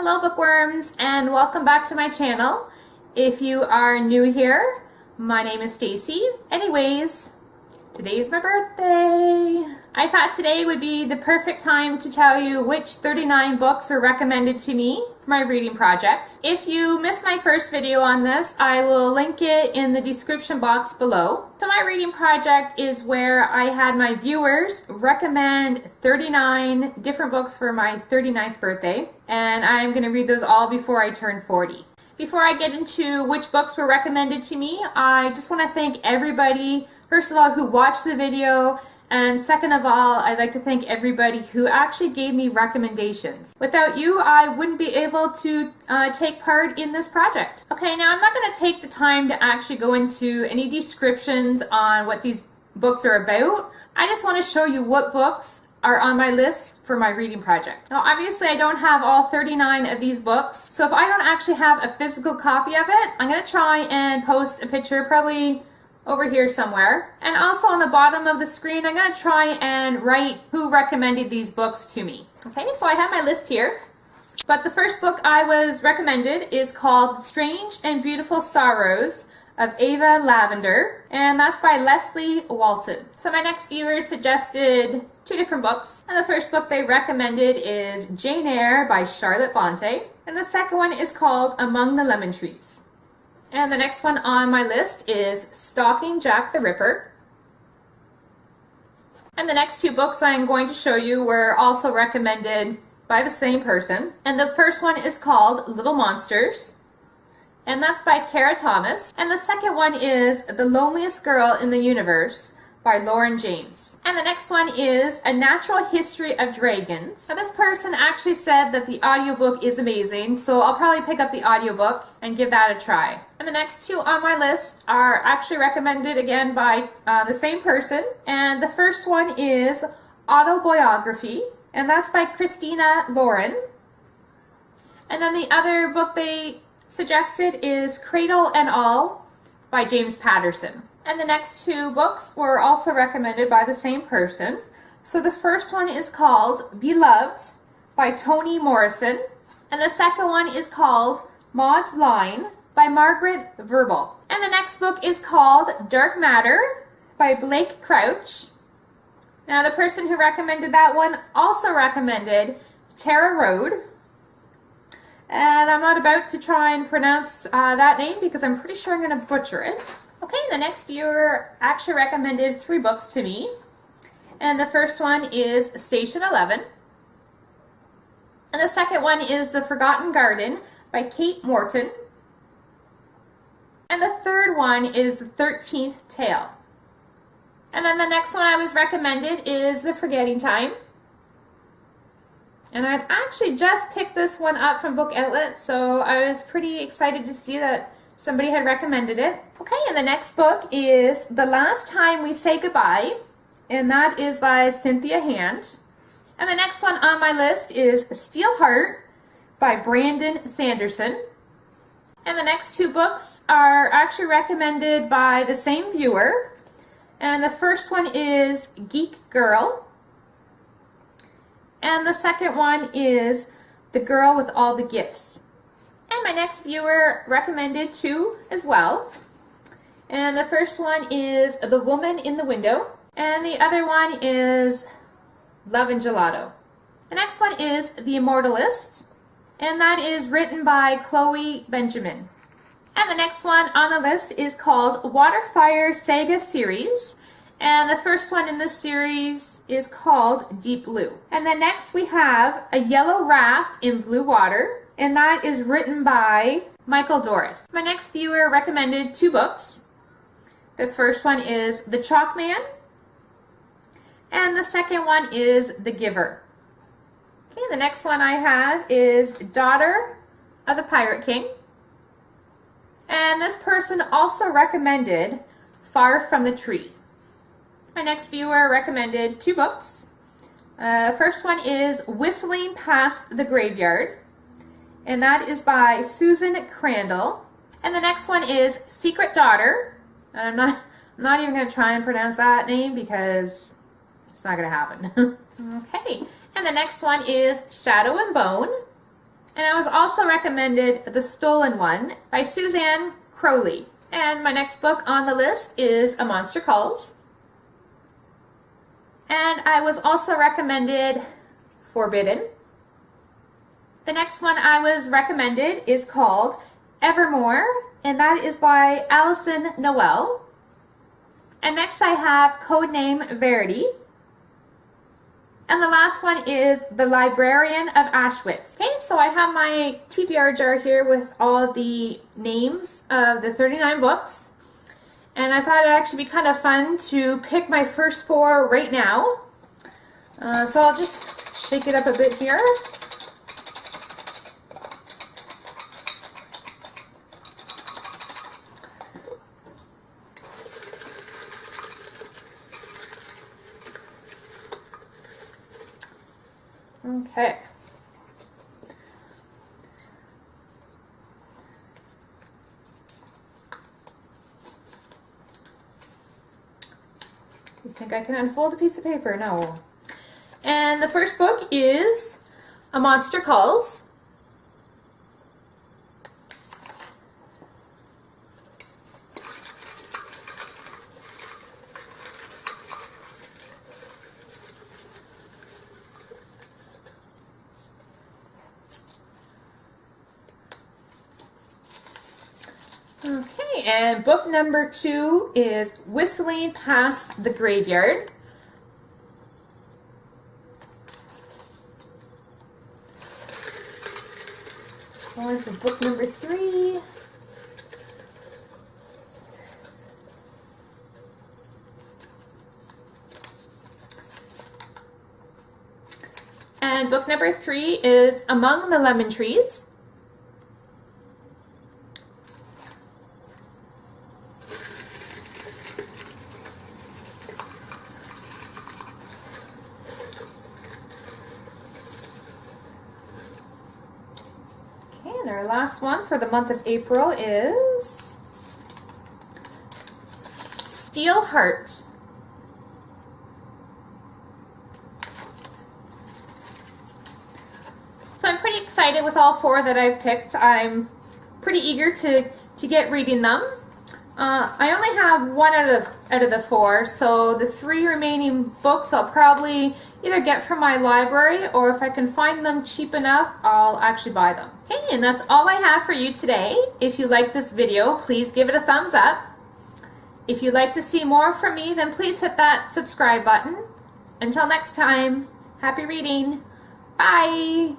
Hello bookworms, and welcome back to my channel. If you are new here, my name is Stacy. Anyways, today's my birthday. I thought today would be the perfect time to tell you which 39 books were recommended to me for my reading project. If you missed my first video on this, I will link it in the description box below. So my reading project is where I had my viewers recommend 39 different books for my 39th birthday, and I'm going to read those all before I turn 40. Before I get into which books were recommended to me, I just want to thank everybody, first of all, who watched the video, and second of all, I'd like to thank everybody who actually gave me recommendations. Without you, I wouldn't be able to take part in this project. Okay, now I'm not going to take the time to actually go into any descriptions on what these books are about. I just want to show you what books are on my list for my reading project. Now obviously I don't have all 39 of these books, so if I don't actually have a physical copy of it, I'm going to try and post a picture probably over here somewhere. And also on the bottom of the screen, I'm going to try and write who recommended these books to me. Okay, so I have my list here. But the first book I was recommended is called Strange and Beautiful Sorrows of Ava Lavender, and that's by Lesley Walton. So my next viewers suggested two different books, and the first book they recommended is Jane Eyre by Charlotte Bronte, and the second one is called Among the Lemon Trees. And the next one on my list is Stalking Jack the Ripper. And the next two books I'm going to show you were also recommended by the same person. And the first one is called Little Monsters, and that's by Kara Thomas. And the second one is The Loneliest Girl in the Universe by Lauren James. And the next one is A Natural History of Dragons. Now this person actually said that the audiobook is amazing, so I'll probably pick up the audiobook and give that a try. And the next two on my list are actually recommended again by the same person. And the first one is Autobiography, and that's by Christina Lauren. And then the other book they suggested is Cradle and All by James Patterson. And the next two books were also recommended by the same person. So the first one is called Beloved by Toni Morrison, and the second one is called Maud's Line by Margaret Verble. And the next book is called Dark Matter by Blake Crouch. Now the person who recommended that one also recommended Tara Road, and I'm not about to try and pronounce that name because I'm pretty sure I'm going to butcher it. Okay, the next viewer actually recommended three books to me, and the first one is Station 11, and the second one is The Forgotten Garden by Kate Morton, and the third one is The 13th Tale. And then the next one I was recommended is The Forgetting Time, and I'd actually just picked this one up from Book Outlet, so I was pretty excited to see that somebody had recommended it. Okay, and the next book is The Last Time We Say Goodbye, and that is by Cynthia Hand. And the next one on my list is Steel Heart by Brandon Sanderson. And the next two books are actually recommended by the same viewer. And the first one is Geek Girl, and the second one is The Girl with All the Gifts. And my next viewer recommended two as well. And the first one is The Woman in the Window, and the other one is Love and Gelato. The next one is The Immortalist, and that is written by Chloe Benjamin. And the next one on the list is called Waterfire Saga Series, and the first one in this series is called Deep Blue. And then next we have A Yellow Raft in Blue Water, and that is written by Michael Doris. My next viewer recommended two books. The first one is The Chalk Man, and the second one is The Giver. Okay, the next one I have is Daughter of the Pirate King, and this person also recommended Far from the Tree. My next viewer recommended two books. The first one is Whistling Past the Graveyard, and that is by Susan Crandall. And the next one is Secret Daughter. And I'm not even going to try and pronounce that name because it's not going to happen. Okay, and the next one is Shadow and Bone. And I was also recommended The Stolen One by Suzanne Crowley. And my next book on the list is A Monster Calls. And I was also recommended Forbidden. The next one I was recommended is called Evermore, and that is by Alison Noel. And next I have Codename Verity. And the last one is The Librarian of Auschwitz. Okay, so I have my TBR jar here with all the names of the 39 books. And I thought it'd actually be kind of fun to pick my first 4 right now. So I'll just shake it up a bit here. Okay. You think I can unfold a piece of paper? No. And the first book is A Monster Calls. Okay, and book number 2 is Whistling Past the Graveyard. Going for book number 3. And book number 3 is Among the Lemon Trees. And our last one for the month of April is Steel Heart. So I'm pretty excited with all 4 that I've picked. I'm pretty eager to get reading them. I only have 1 out of the 4, so the 3 remaining books I'll probably either get from my library, or if I can find them cheap enough, I'll actually buy them. Okay, and that's all I have for you today. If you like this video, please give it a thumbs up. If you'd like to see more from me, then please hit that subscribe button. Until next time, happy reading. Bye!